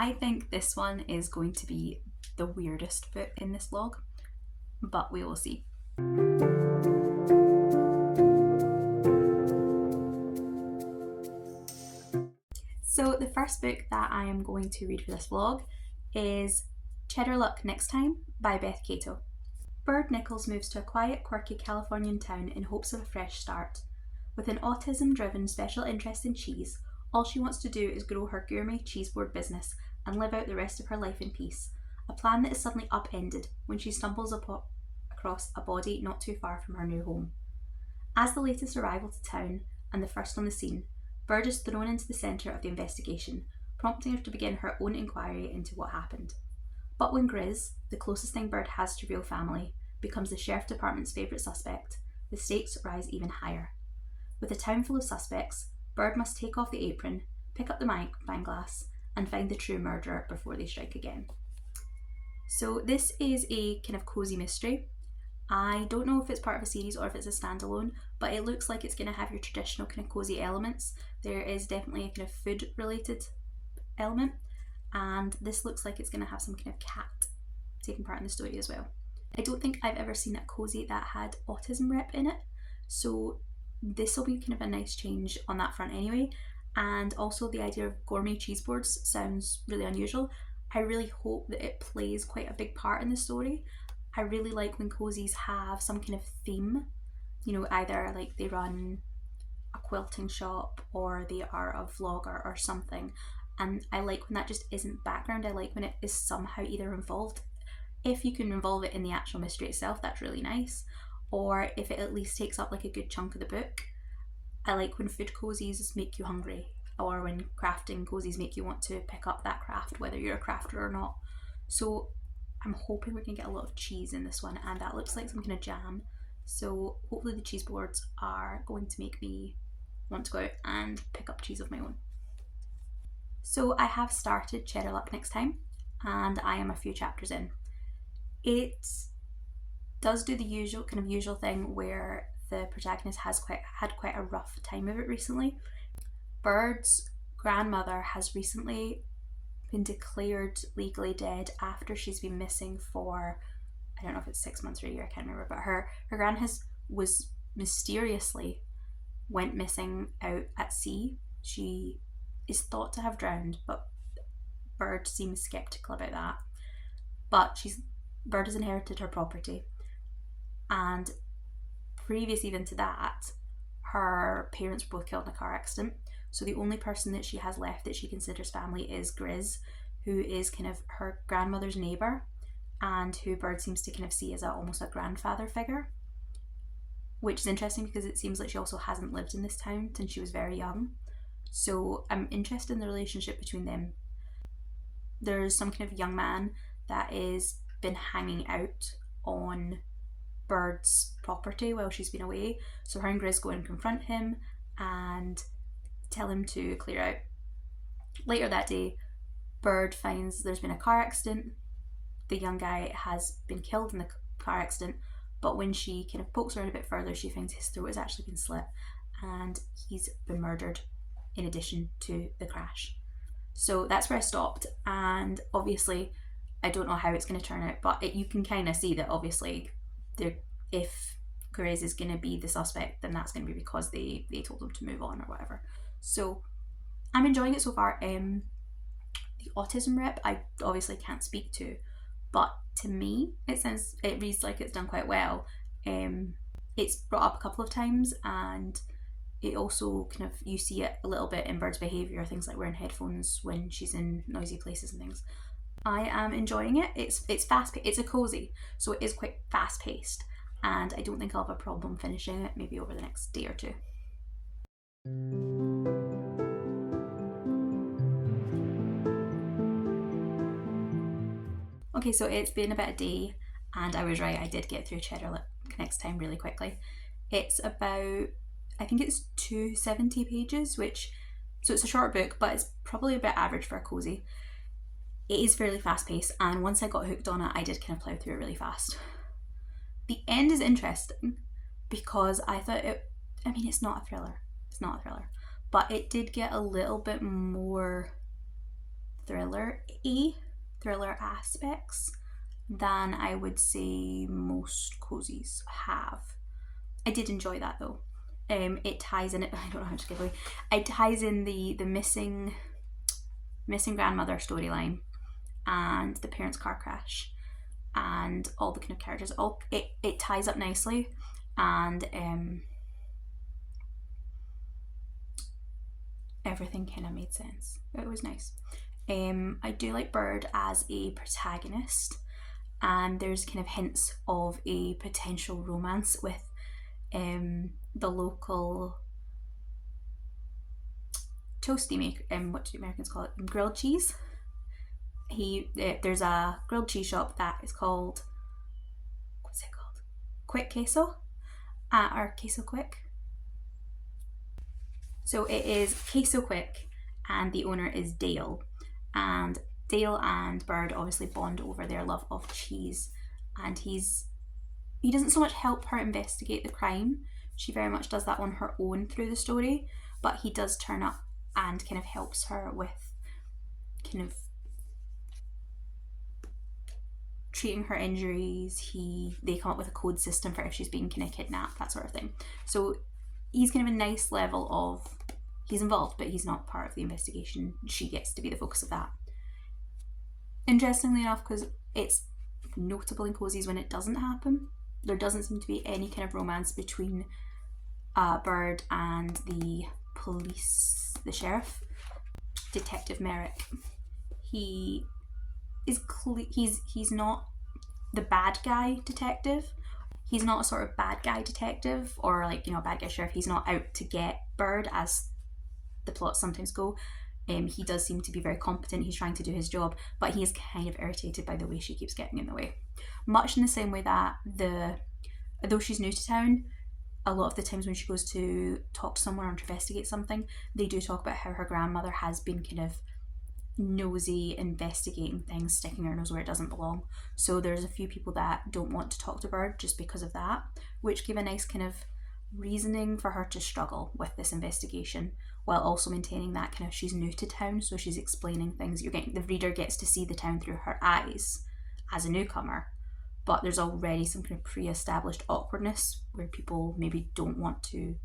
I think this one is going to be the weirdest book in this vlog, but we will see. So the first book that I am going to read for this vlog is Cheddar Luck Next Time by Beth Cato. Bird Nichols moves to a quiet, quirky Californian town in hopes of a fresh start. With an autism-driven special interest in cheese, all she wants to do is grow her gourmet cheese board business and live out the rest of her life in peace, a plan that is suddenly upended when she stumbles across a body not too far from her new home. As the latest arrival to town and the first on the scene, Bird is thrown into the centre of the investigation, prompting her to begin her own inquiry into what happened. But when Grizz, the closest thing Bird has to real family, becomes the sheriff department's favourite suspect, the stakes rise even higher. With a town full of suspects, Bird must take off the apron, pick up the magnifying glass, and find the true murderer before they strike again. So this is a kind of cosy mystery. I don't know if it's part of a series or if it's a standalone, but it looks like it's going to have your traditional kind of cosy elements. There is definitely a kind of food related element, and this looks like it's going to have some kind of cat taking part in the story as well. I don't think I've ever seen a cosy that had autism rep in it, so this will be kind of a nice change on that front anyway. And also the idea of gourmet cheese boards sounds really unusual. I really hope that it plays quite a big part in the story. I really like when cozies have some kind of theme, you know, either like they run a quilting shop or they are a vlogger or something, and I like when that just isn't background. I like when it is somehow either involved. If you can involve it in the actual mystery itself, that's really nice, or if it at least takes up like a good chunk of the book. I like when food cozies make you hungry, or when crafting cozies make you want to pick up that craft, whether you're a crafter or not. So I'm hoping we're going to get a lot of cheese in this one, and that looks like some kind of jam. So hopefully the cheese boards are going to make me want to go out and pick up cheese of my own. So I have started Cheddar Luck Next Time, and I am a few chapters in. It does do the usual thing where the protagonist has had quite a rough time of it recently. Bird's grandmother has recently been declared legally dead after she's been missing for, I don't know if it's 6 months or a year, I can't remember, but her gran was mysteriously went missing out at sea. She is thought to have drowned, but Bird seems skeptical about that. But Bird has inherited her property, and previous even to that, her parents were both killed in a car accident. So the only person that she has left that she considers family is Grizz, who is kind of her grandmother's neighbour, and who Bird seems to kind of see as almost a grandfather figure, which is interesting because it seems like she also hasn't lived in this town since she was very young. So I'm interested in the relationship between them. There's some kind of young man that is been hanging out on Bird's property while she's been away, so her and Grizz go and confront him and tell him to clear out. Later that day, Bird finds there's been a car accident. The young guy has been killed in the car accident, but when she kind of pokes around a bit further, she finds his throat has actually been slit and he's been murdered in addition to the crash. So that's where I stopped, and obviously I don't know how it's going to turn out, but you can kind of see that obviously if Grizz is going to be the suspect, then that's going to be because they told him to move on or whatever. So I'm enjoying it so far. The autism rep I obviously can't speak to, but to me it reads like it's done quite well. It's brought up a couple of times, and it also kind of, you see it a little bit in Bird's behaviour, things like wearing headphones when she's in noisy places and things. I am enjoying it. It's fast. It's a cozy, so it is quite fast paced, and I don't think I'll have a problem finishing it. Maybe over the next day or two. Okay, so it's been about a day, and I was right. I did get through Cheddar Luck Next Time really quickly. It's about, I think it's 270 pages, so it's a short book, but it's probably about average for a cozy. It is fairly fast paced, and once I got hooked on it, I did kind of plough through it really fast. The end is interesting because I thought it's not a thriller. It's not a thriller, but it did get a little bit more thriller aspects than I would say most cozies have. I did enjoy that though. It ties in it. I don't know how to give away. It ties in the missing grandmother storyline and the parents' car crash and all the kind of characters. All it ties up nicely, and everything kind of made sense. It was nice. I do like Bird as a protagonist, and there's kind of hints of a potential romance with the local toasty maker, what do Americans call it? Grilled cheese. There's a grilled cheese shop that is called, what's it called? Quick Queso, or Queso Quick. So it is Queso Quick, and the owner is Dale. And Dale and Bird obviously bond over their love of cheese, and he doesn't so much help her investigate the crime. She very much does that on her own through the story, but he does turn up and kind of helps her with kind of treating her injuries. They come up with a code system for if she's being kind of kidnapped, that sort of thing. So he's kind of a nice level of, he's involved, but he's not part of the investigation. She gets to be the focus of that. Interestingly enough, because it's notable in cozies when it doesn't happen, there doesn't seem to be any kind of romance between Bird and the police, the sheriff, Detective Merrick. He is he's not the bad guy detective. He's not a sort of bad guy detective or a bad guy sheriff. He's not out to get Bird as the plots sometimes go. He does seem to be very competent. He's trying to do his job, but he is kind of irritated by the way she keeps getting in the way. Much in the same way that though she's new to town, a lot of the times when she goes to talk to someone or to investigate something, they do talk about how her grandmother has been kind of nosy, investigating things, sticking her nose where it doesn't belong. So there's a few people that don't want to talk to Bird just because of that, which gave a nice kind of reasoning for her to struggle with this investigation, while also maintaining that kind of she's new to town, so she's explaining things. The reader gets to see the town through her eyes as a newcomer, but there's already some kind of pre-established awkwardness where people maybe don't want to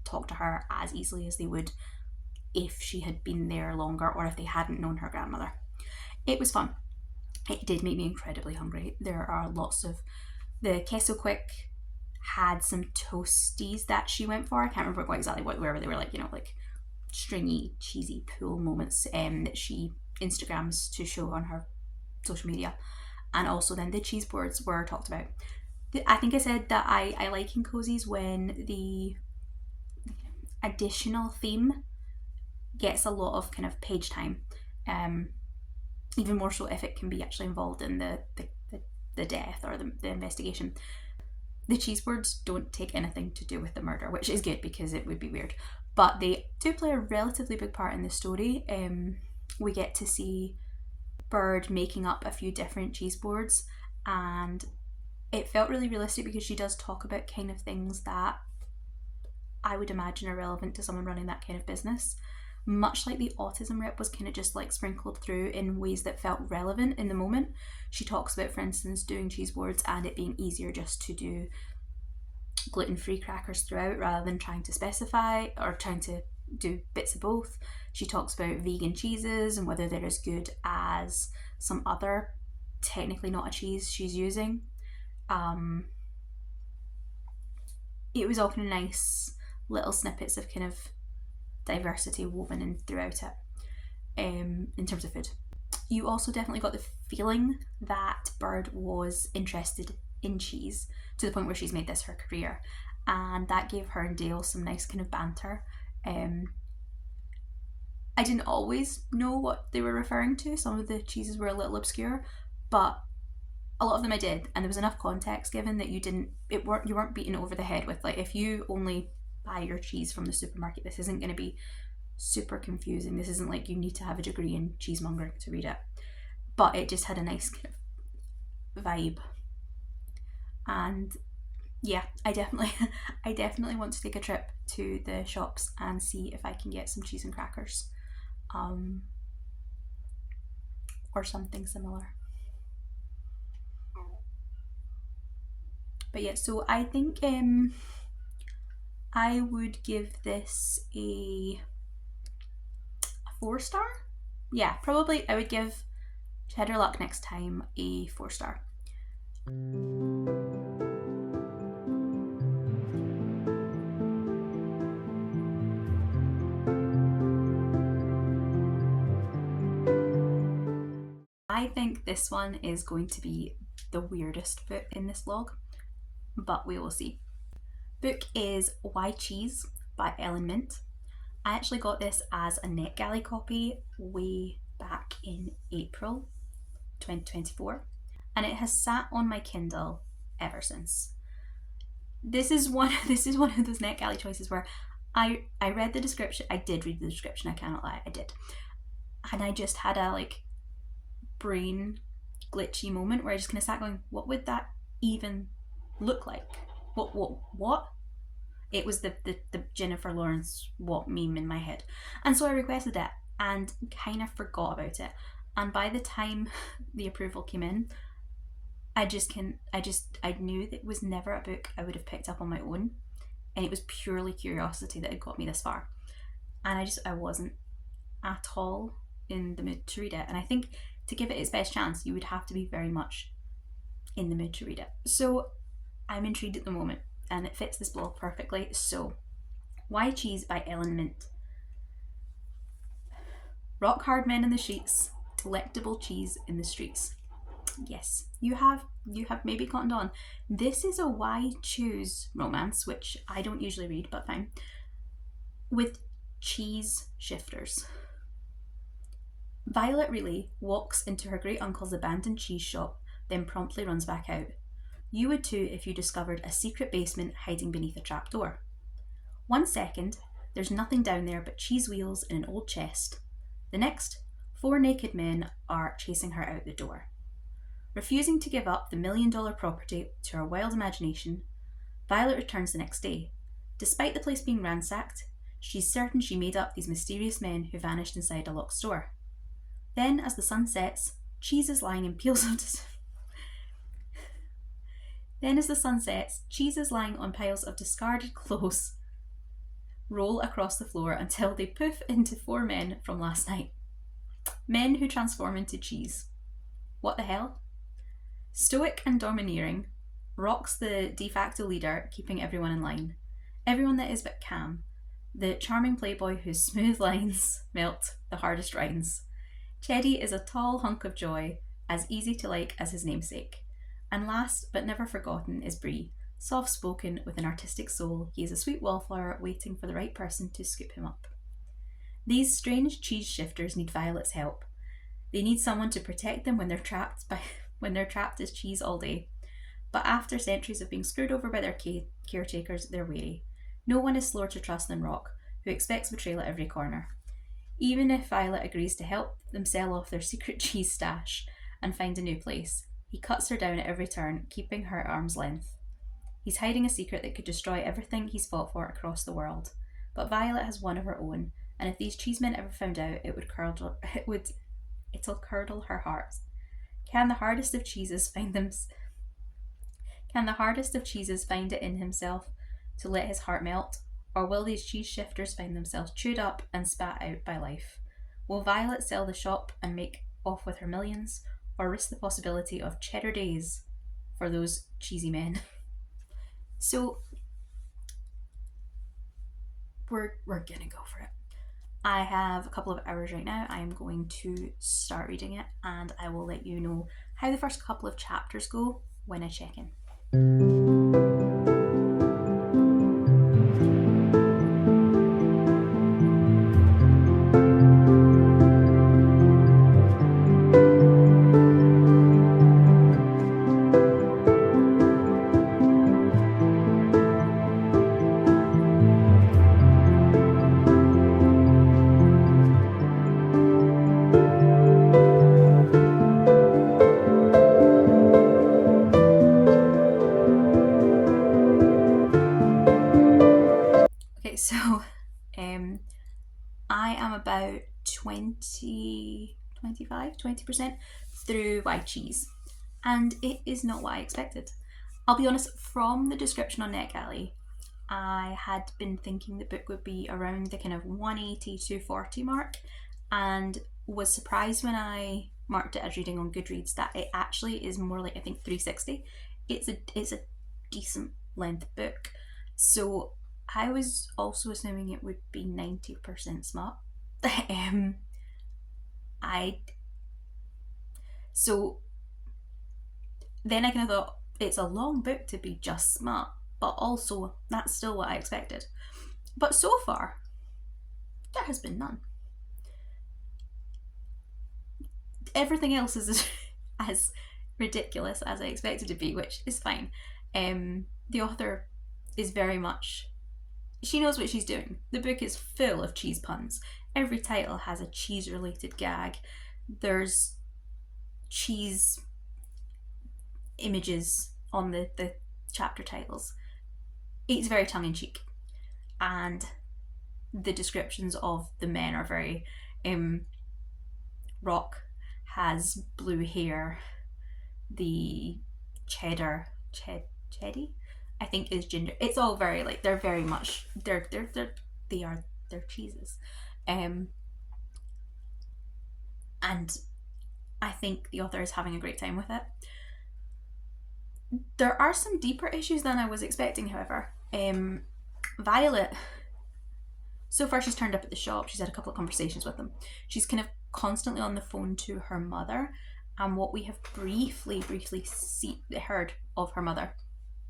talk to her as easily as they would if she had been there longer or if they hadn't known her grandmother. It was fun. It did make me incredibly hungry. There are lots of, the Queso Quick had some toasties that she went for. I can't remember quite exactly where they were, like stringy, cheesy pool moments that she Instagrams to show on her social media. And also then the cheese boards were talked about. I think I said that I like in cozies when the additional theme gets a lot of kind of page time, even more so if it can be actually involved in the death or the investigation. The cheese boards don't take anything to do with the murder, which is good because it would be weird, but they do play a relatively big part in the story. We get to see Bird making up a few different cheese boards, and it felt really realistic because she does talk about kind of things that I would imagine are relevant to someone running that kind of business. Much like the autism rep was kind of just like sprinkled through in ways that felt relevant in the moment. She talks about, for instance, doing cheese boards and it being easier just to do gluten-free crackers throughout rather than trying to specify or trying to do bits of both. She talks about vegan cheeses and whether they're as good as some other technically not a cheese she's using. It was all kind of nice little snippets of kind of diversity woven in throughout it, in terms of food. You also definitely got the feeling that Bird was interested in cheese to the point where she's made this her career, and that gave her and Dale some nice kind of banter. I didn't always know what they were referring to. Some of the cheeses were a little obscure, but a lot of them I did, and there was enough context given that you weren't beaten over the head with, like, if you only buy your cheese from the supermarket, this isn't going to be super confusing. This isn't like you need to have a degree in cheesemongering to read it, but it just had a nice kind of vibe. And yeah, I definitely want to take a trip to the shops and see if I can get some cheese and crackers. or something similar. But yeah, so I think I would give this a 4-star. Yeah, probably I would give Cheddar Luck Next Time a 4-star. I think this one is going to be the weirdest book in this vlog, but we will see. Book is Why Cheese by Ellen Mint. I actually got this as a NetGalley copy way back in April 2024, and it has sat on my Kindle ever since. This is one of those NetGalley choices where I read the description. I did read the description, I cannot lie, I did. And I just had a brain glitchy moment where I just kind of sat going, what would that even look like? What? It was the Jennifer Lawrence what meme in my head. And so I requested it and kind of forgot about it. And by the time the approval came in, I knew that it was never a book I would have picked up on my own. And it was purely curiosity that had got me this far. And I wasn't at all in the mood to read it. And I think to give it its best chance, you would have to be very much in the mood to read it. So I'm intrigued at the moment, and it fits this blog perfectly. So, Why Cheese by Ellen Mint. Rock hard men in the sheets, delectable cheese in the streets. Yes, you have maybe cottoned on. This is a why choose romance, which I don't usually read, but fine, with cheese shifters. Violet Relay walks into her great uncle's abandoned cheese shop, then promptly runs back out. You would too if you discovered a secret basement hiding beneath a trapdoor. 1 second, there's nothing down there but cheese wheels in an old chest. The next, 4 naked men are chasing her out the door. Refusing to give up the $1 million property to her wild imagination, Violet returns the next day. Despite the place being ransacked, she's certain she made up these mysterious men who vanished inside a locked store. Then, as the sun sets, cheese is lying on piles of discarded clothes roll across the floor until they poof into 4 men from last night. Men who transform into cheese. What the hell? Stoic and domineering, Rock's the de facto leader, keeping everyone in line. Everyone that is but Cam, the charming playboy whose smooth lines melt the hardest rinds. Teddy is a tall hunk of joy, as easy to like as his namesake. And last but never forgotten is Bree, soft-spoken with an artistic soul. He is a sweet wallflower waiting for the right person to scoop him up. These strange cheese shifters need Violet's help. They need someone to protect them when they're trapped as cheese all day. But after centuries of being screwed over by their caretakers, they're wary. No one is slower to trust than Rock, who expects betrayal at every corner. Even if Violet agrees to help them sell off their secret cheese stash and find a new place, he cuts her down at every turn, keeping her at arm's length. He's hiding a secret that could destroy everything he's fought for across the world. But Violet has one of her own, and if these cheesemen ever found out, it'll curdle her heart. Can the hardest of cheeses find it in himself to let his heart melt? Or will these cheese shifters find themselves chewed up and spat out by life? Will Violet sell the shop and make off with her millions, or risk the possibility of cheddar days for those cheesy men? So we're gonna go for it. I have a couple of hours right now. I am going to start reading it, and I will let you know how the first couple of chapters go when I check in. So I am about 20 20% through why cheese. And it is not what I expected. I'll be honest, from the description on NetGalley, I had been thinking the book would be around the kind of 180 to 240 mark, and was surprised when I marked it as reading on Goodreads that it actually is more like, I think, 360. It's a decent length book. So I was also assuming it would be 90% smut. So then I kind of thought, it's a long book to be just smut, but also that's still what I expected. But so far, there has been none. Everything else is as ridiculous as I expected to be, which is fine. The author is very much, she knows what she's doing. The book is full of cheese puns. Every title has a cheese related gag. There's cheese images on the chapter titles. It's very tongue-in-cheek, and the descriptions of the men are very Rock has blue hair, the cheddar cheddy I think is ginger. It's all very like, they're very much they're cheeses, and I think the author is having a great time with it. There are some deeper issues than I was expecting, however. Violet, so far she's turned up at the shop, she's had a couple of conversations with them. She's kind of constantly on the phone to her mother, and what we have briefly heard of her mother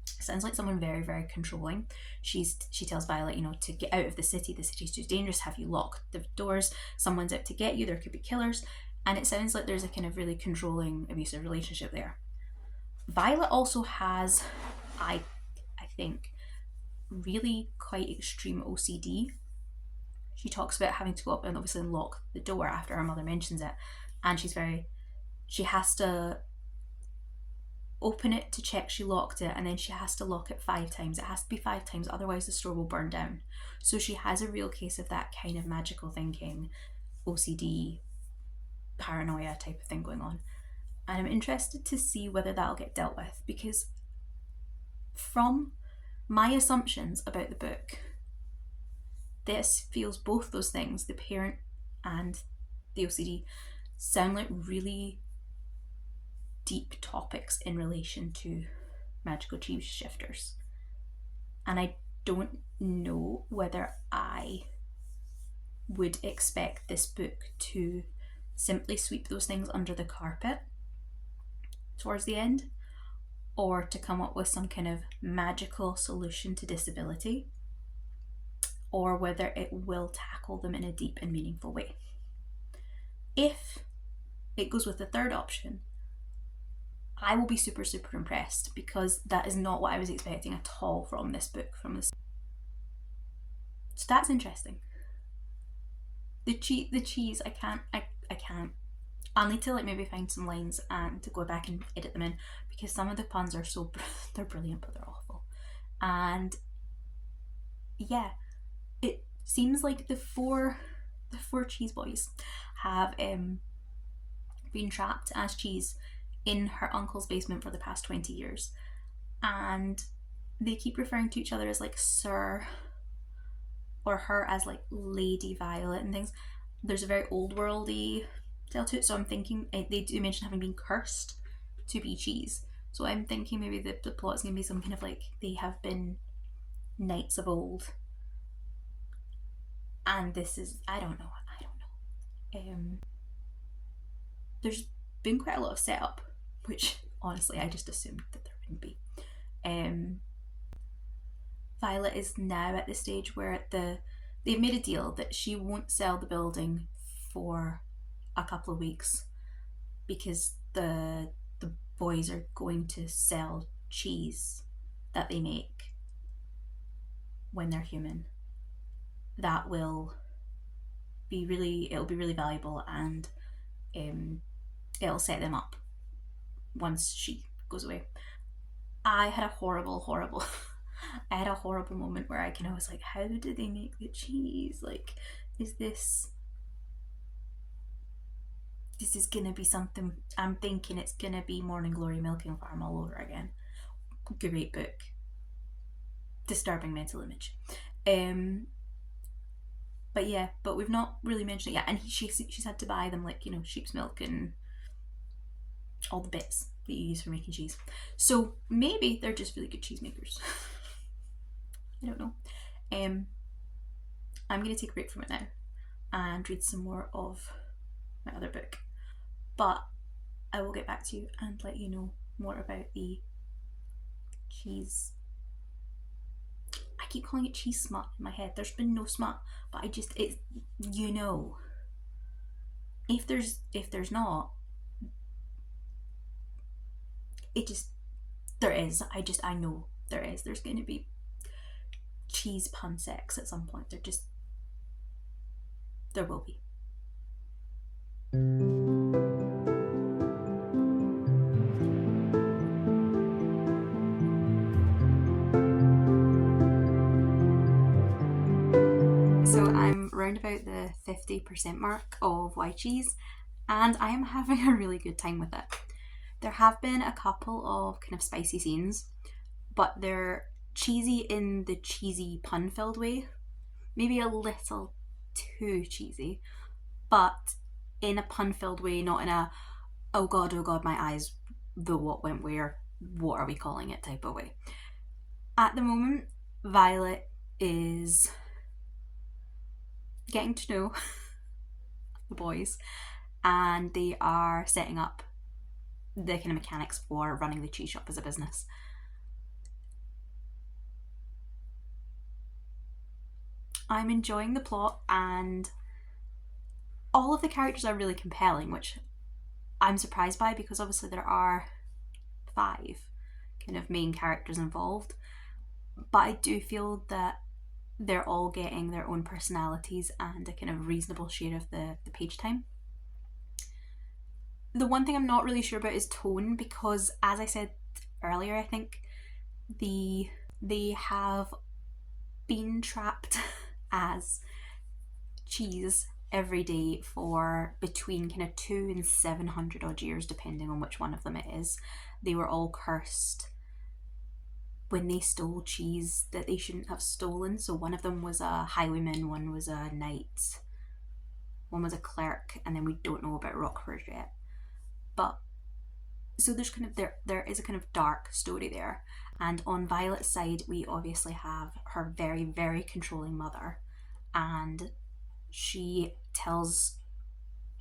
sounds like someone very, very controlling. She tells Violet, to get out of the city's too dangerous, have you locked the doors, someone's out to get you, there could be killers. And it sounds like there's a kind of really controlling, abusive relationship there. Violet also has, I think, really quite extreme OCD. She talks about having to go up and obviously lock the door after her mother mentions it, and she has to open it to check she locked it, and then she has to lock it 5 times. It has to be 5 times, otherwise the store will burn down. So she has a real case of that kind of magical thinking, OCD, paranoia type of thing going on. And I'm interested to see whether that'll get dealt with, because from my assumptions about the book, this feels both those things, the parent and the OCD, sound like really deep topics in relation to magical cheese shifters. And I don't know whether I would expect this book to simply sweep those things under the carpet towards the end, or to come up with some kind of magical solution to disability, or whether it will tackle them in a deep and meaningful way. If it goes with the third option, I will be super, super impressed, because that is not what I was expecting at all from this book. So that's interesting. The cheese, I can't. I'll need to maybe find some lines and to go back and edit them in, because some of the puns are they're brilliant, but they're awful. And yeah, it seems like the four cheese boys have been trapped as cheese in her uncle's basement for the past 20 years, and they keep referring to each other as like Sir, or her as like Lady Violet and things. There's a very old worldy tale to it, so I'm thinking they do mention having been cursed to be cheese, so I'm thinking maybe the plot's going to be some kind of like, they have been knights of old, and this is, I don't know. There's been quite a lot of setup, which honestly I just assumed that there wouldn't be. Violet is now at the stage where they've made a deal that she won't sell the building for a couple of weeks, because the boys are going to sell cheese that they make when they're human. That will be really valuable, and it'll set them up once she goes away. I had a horrible I had a horrible moment where I kind of was like, how did they make the cheese? Like, is this this is gonna be something. I'm thinking it's gonna be Morning Glory Milking Farm all over again. Great book. Disturbing mental image. But yeah, but we've not really mentioned it yet. And she's had to buy them, like, you know, sheep's milk and all the bits that you use for making cheese. So maybe they're just really good cheesemakers. I don't know. I'm going to take a break from it now and read some more of my other book. But I will get back to you and let you know more about the cheese. I keep calling it cheese smut in my head. There's been no smut, but it's, you know, if there's not, it just, there is. I know there is. There's going to be cheese pun sex at some point. There will be. So I'm round about the 50% mark of Why Cheese, and I am having a really good time with it. There have been a couple of kind of spicy scenes, but they're cheesy in the cheesy pun-filled way. Maybe a little too cheesy, but in a pun-filled way, not in a oh god, my eyes, the what went where, what are we calling it type of way. At the moment, Violet is getting to know the boys, and they are setting up the kind of mechanics for running the cheese shop as a business. I'm enjoying the plot, and all of the characters are really compelling, which I'm surprised by, because obviously there are 5 kind of main characters involved, but I do feel that they're all getting their own personalities and a kind of reasonable share of the page time. The one thing I'm not really sure about is tone, because as I said earlier, I think they have been trapped as cheese every day for between kind of 200 and 700 odd years, depending on which one of them it is. They were all cursed when they stole cheese that they shouldn't have stolen. So one of them was a highwayman, one was a knight, one was a clerk, and then we don't know about Rockford yet. But so there's kind of there is a kind of dark story there. And on Violet's side, we obviously have her very, very controlling mother, and she tells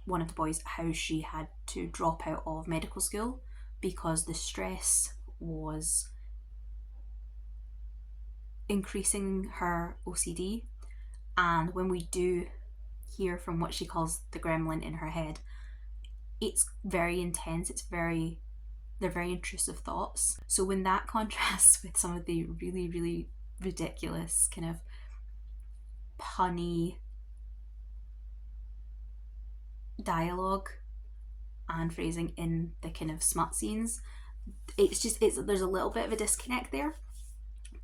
one of the boys how she had to drop out of medical school because the stress was increasing her OCD. And when we do hear from what she calls the gremlin in her head, it's very intense. They're very intrusive thoughts. So when that contrasts with some of the really, really ridiculous kind of punny dialogue and phrasing in the kind of smut scenes, there's a little bit of a disconnect there.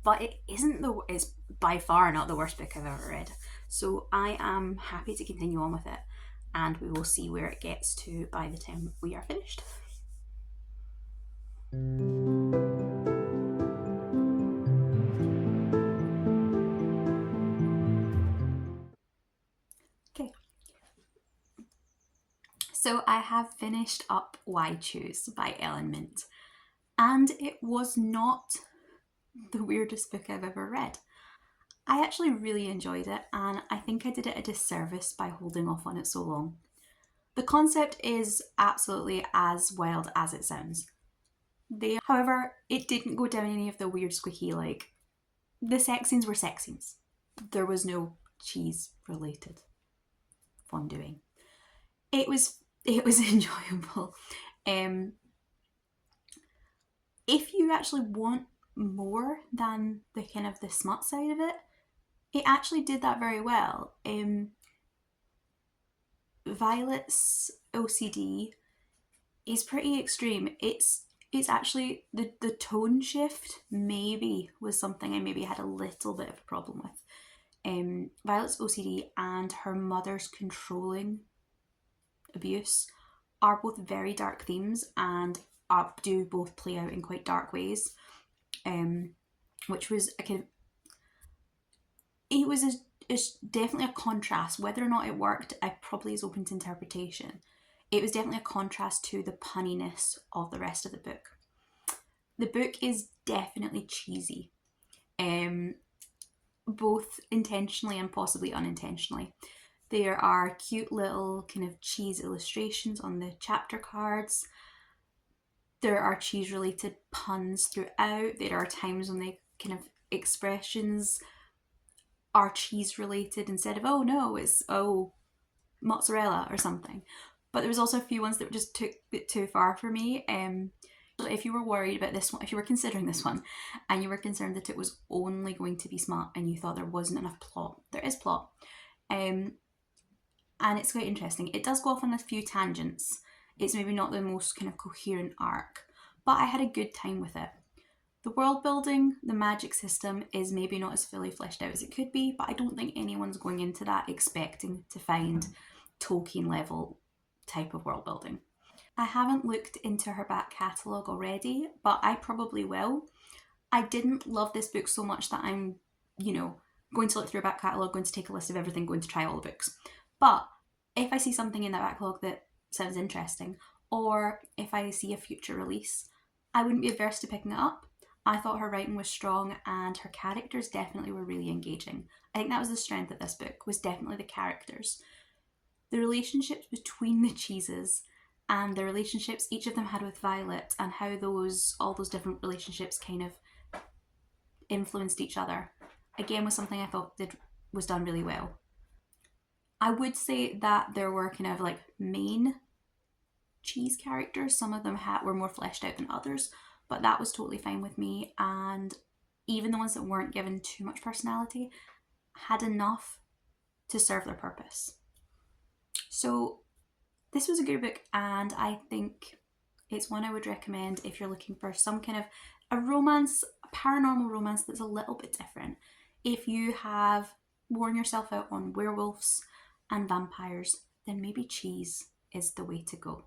But it's by far not the worst book I've ever read. So I am happy to continue on with it, and we will see where it gets to by the time we are finished. Okay. So I have finished up Why Choose by Ellen Mint, and it was not the weirdest book I've ever read. I actually really enjoyed it, and I think I did it a disservice by holding off on it so long. The concept is absolutely as wild as it sounds. However, it didn't go down any of the weird squeaky, like, the sex scenes were sex scenes. There was no cheese related fondue. It was enjoyable. If you actually want more than the kind of the smut side of it, it actually did that very well. Violet's OCD is pretty extreme. It's actually the tone shift maybe was something I maybe had a little bit of a problem with. Violet's OCD and her mother's controlling abuse are both very dark themes and do both play out in quite dark ways, which was a kind of, it's definitely a contrast. Whether or not it worked, I probably is open to interpretation. It was definitely a contrast to the punniness of the rest of the book. The book is definitely cheesy, both intentionally and possibly unintentionally. There are cute little kind of cheese illustrations on the chapter cards. There are cheese related puns throughout. There are times when the kind of expressions are cheese related instead of, oh no, it's mozzarella or something. But there was also a few ones that just took it too far for me. If you were worried about this one, if you were considering this one and you were concerned that it was only going to be smut and you thought there wasn't enough plot, there is plot. And it's quite interesting. It does go off on a few tangents. It's maybe not the most kind of coherent arc, but I had a good time with it. The world building, the magic system is maybe not as fully fleshed out as it could be, but I don't think anyone's going into that expecting to find Tolkien level type of world building. I haven't looked into her back catalogue already, but I probably will. I didn't love this book so much that I'm, going to look through her back catalogue, going to take a list of everything, going to try all the books. But if I see something in that backlog that sounds interesting, or if I see a future release, I wouldn't be averse to picking it up. I thought her writing was strong and her characters definitely were really engaging. I think that was the strength of this book, was definitely the characters. The relationships between the cheeses and the relationships each of them had with Violet, and how all those different relationships kind of influenced each other, again was something I thought was done really well. I would say that there were kind of like main cheese characters. Some of them were more fleshed out than others, but that was totally fine with me. And even the ones that weren't given too much personality had enough to serve their purpose. So this was a good book, and I think it's one I would recommend if you're looking for some kind of a romance, a paranormal romance that's a little bit different. If you have worn yourself out on werewolves and vampires, then maybe cheese is the way to go.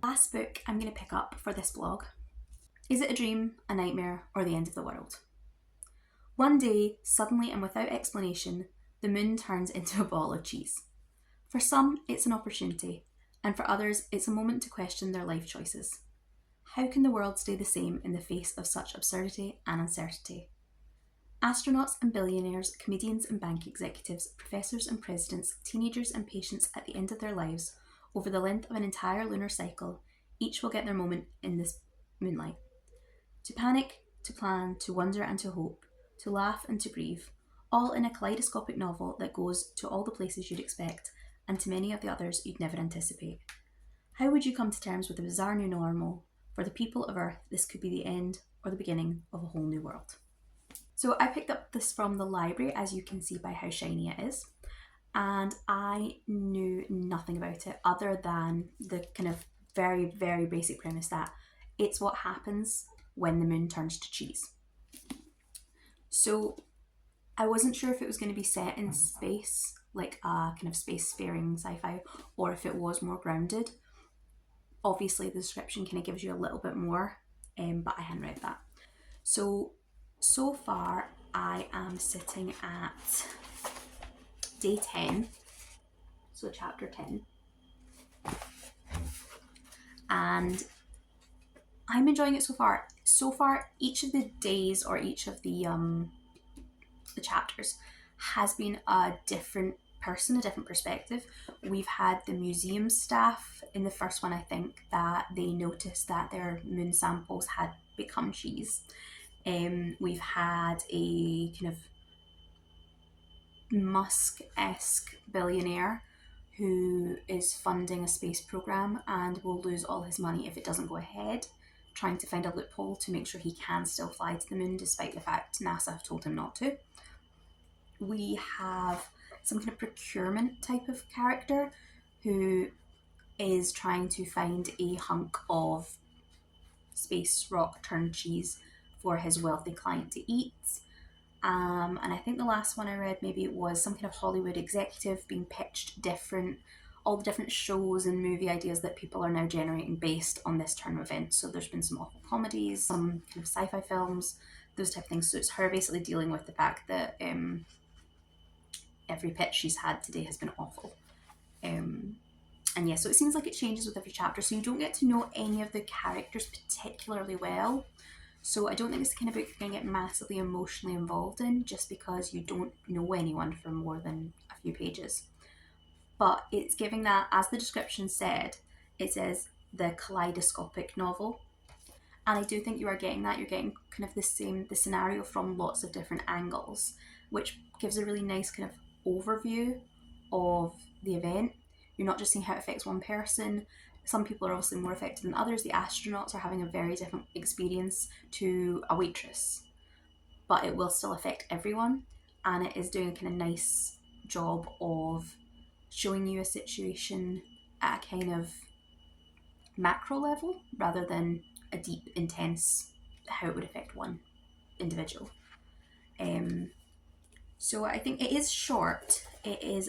Last book I'm going to pick up for this vlog. Is it a dream, a nightmare, or the end of the world? One day, suddenly and without explanation, the moon turns into a ball of cheese. For some, it's an opportunity, and for others, it's a moment to question their life choices. How can the world stay the same in the face of such absurdity and uncertainty? Astronauts and billionaires, comedians and bank executives, professors and presidents, teenagers and patients at the end of their lives, over the length of an entire lunar cycle, each will get their moment in this moonlight. To panic, to plan, to wonder and to hope, to laugh and to grieve, all in a kaleidoscopic novel that goes to all the places you'd expect and to many of the others you'd never anticipate. How would you come to terms with the bizarre new normal? For the people of Earth, this could be the end or the beginning of a whole new world. So I picked up this from the library, as you can see by how shiny it is, and I knew nothing about it other than the kind of very, very basic premise that it's what happens when the moon turns to cheese. So I wasn't sure if it was going to be set in space, like a kind of spacefaring sci-fi, or if it was more grounded. Obviously the description kind of gives you a little bit more, but I hadn't read that. So far I am sitting at day 10, so chapter 10, and I'm enjoying it so far. So far, each of the days or each of the chapters has been a different person, a different perspective. We've had the museum staff in the first one, I think, that they noticed that their moon samples had become cheese. We've had a kind of Musk-esque billionaire who is funding a space program and will lose all his money if it doesn't go ahead, trying to find a loophole to make sure he can still fly to the moon despite the fact NASA have told him not to. We have some kind of procurement type of character who is trying to find a hunk of space rock turned cheese for his wealthy client to eat. And I think the last one I read, maybe it was some kind of Hollywood executive being pitched all the different shows and movie ideas that people are now generating based on this turn of events. So there's been some awful comedies, some kind of sci-fi films, those type of things. So it's her basically dealing with the fact that every pitch she's had today has been awful. And yeah, so it seems like it changes with every chapter. So you don't get to know any of the characters particularly well. So I don't think it's the kind of book you're going to get massively emotionally involved in just because you don't know anyone for more than a few pages. But it's giving that, as the description said, it says the kaleidoscopic novel. And I do think you are getting that. You're getting kind of the scenario from lots of different angles, which gives a really nice kind of overview of the event. You're not just seeing how it affects one person. Some people are obviously more affected than others. The astronauts are having a very different experience to a waitress, but it will still affect everyone. And it is doing a kind of nice job of showing you a situation at a kind of macro level rather than a deep, intense, how it would affect one individual. So I think it is short. It is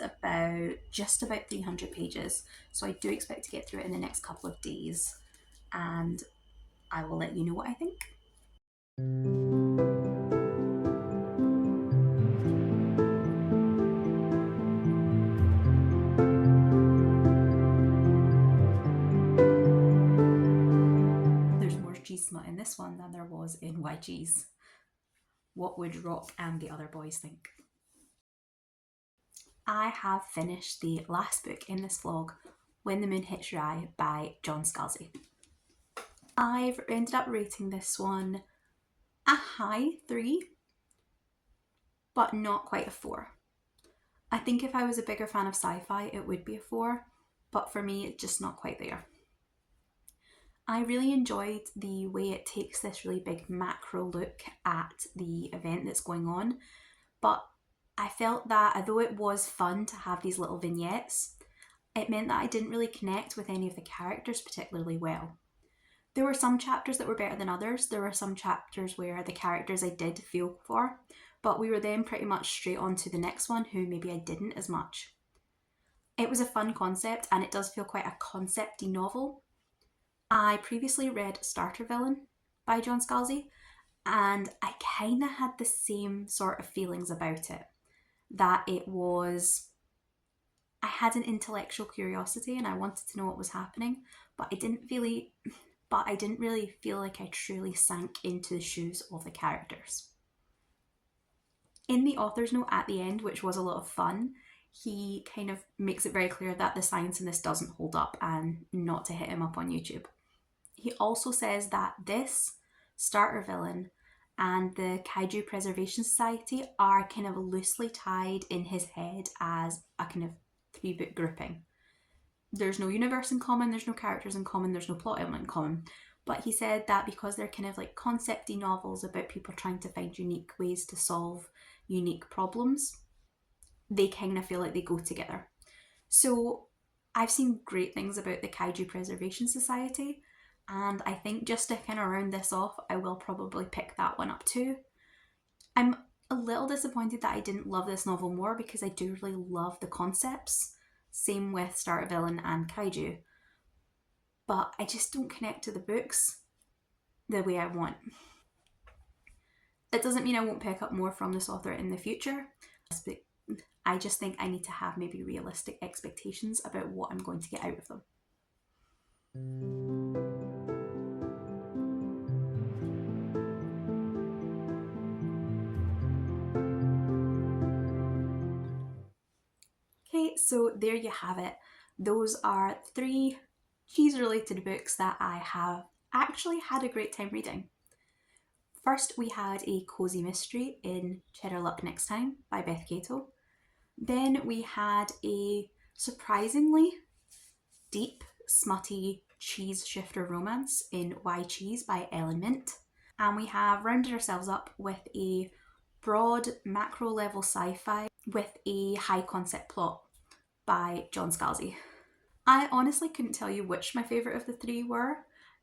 just about 300 pages. So I do expect to get through it in the next couple of days. And I will let you know what I think. There's more cheese smut in this one than there was in Why Cheese. What would Rock and the other boys think? I have finished the last book in this vlog, When the Moon Hits Your Eye by John Scalzi. I've ended up rating this one a high 3, but not quite a 4. I think if I was a bigger fan of sci-fi, it would be a 4, but for me, it's just not quite there. I really enjoyed the way it takes this really big macro look at the event that's going on, but I felt that although it was fun to have these little vignettes, it meant that I didn't really connect with any of the characters particularly well. There were some chapters that were better than others. There were some chapters where the characters I did feel for, but we were then pretty much straight on to the next one who maybe I didn't as much. It was a fun concept and it does feel quite a concept-y novel. I previously read Starter Villain by John Scalzi and I kind of had the same sort of feelings about it. That I had an intellectual curiosity and I wanted to know what was happening, but I didn't really feel like I truly sank into the shoes of the characters. In the author's note at the end, which was a lot of fun, he kind of makes it very clear that the science in this doesn't hold up and not to hit him up on YouTube. He also says that this, Starter Villain, and the Kaiju Preservation Society are kind of loosely tied in his head as a kind of 3-book grouping. There's no universe in common, there's no characters in common, there's no plot element in common. But he said that because they're kind of like concept-y novels about people trying to find unique ways to solve unique problems, they kind of feel like they go together. So I've seen great things about the Kaiju Preservation Society, and I think just to kind of round this off, I will probably pick that one up too. I'm a little disappointed that I didn't love this novel more because I do really love the concepts. Same with Starter Villain and Kaiju. But I just don't connect to the books the way I want. That doesn't mean I won't pick up more from this author in the future. I just think I need to have maybe realistic expectations about what I'm going to get out of them. So there you have it. Those are 3 cheese-related books that I have actually had a great time reading. First, we had a cozy mystery in Cheddar Luck Next Time by Beth Cato. Then we had a surprisingly deep, smutty cheese shifter romance in Why Cheese by Ellen Mint. And we have rounded ourselves up with a broad macro level sci-fi with a high concept plot by John Scalzi. I honestly couldn't tell you which my favourite of the 3 were.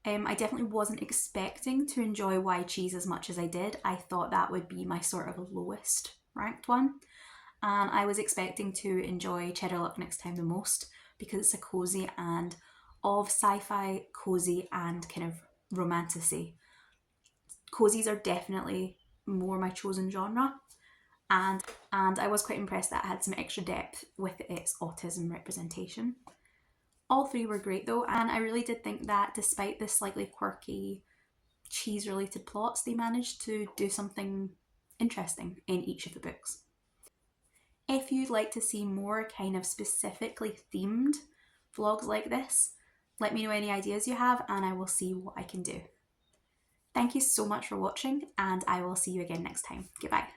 I definitely wasn't expecting to enjoy Why Cheese as much as I did. I thought that would be my sort of lowest ranked one. And I was expecting to enjoy Cheddar Luck Next Time the most because it's a cozy, and of sci-fi, cozy and kind of romantasy, cozies are definitely more my chosen genre. And I was quite impressed that it had some extra depth with its autism representation. All 3 were great though, and I really did think that despite the slightly quirky cheese-related plots, they managed to do something interesting in each of the books. If you'd like to see more kind of specifically themed vlogs like this, let me know any ideas you have and I will see what I can do. Thank you so much for watching, and I will see you again next time. Goodbye.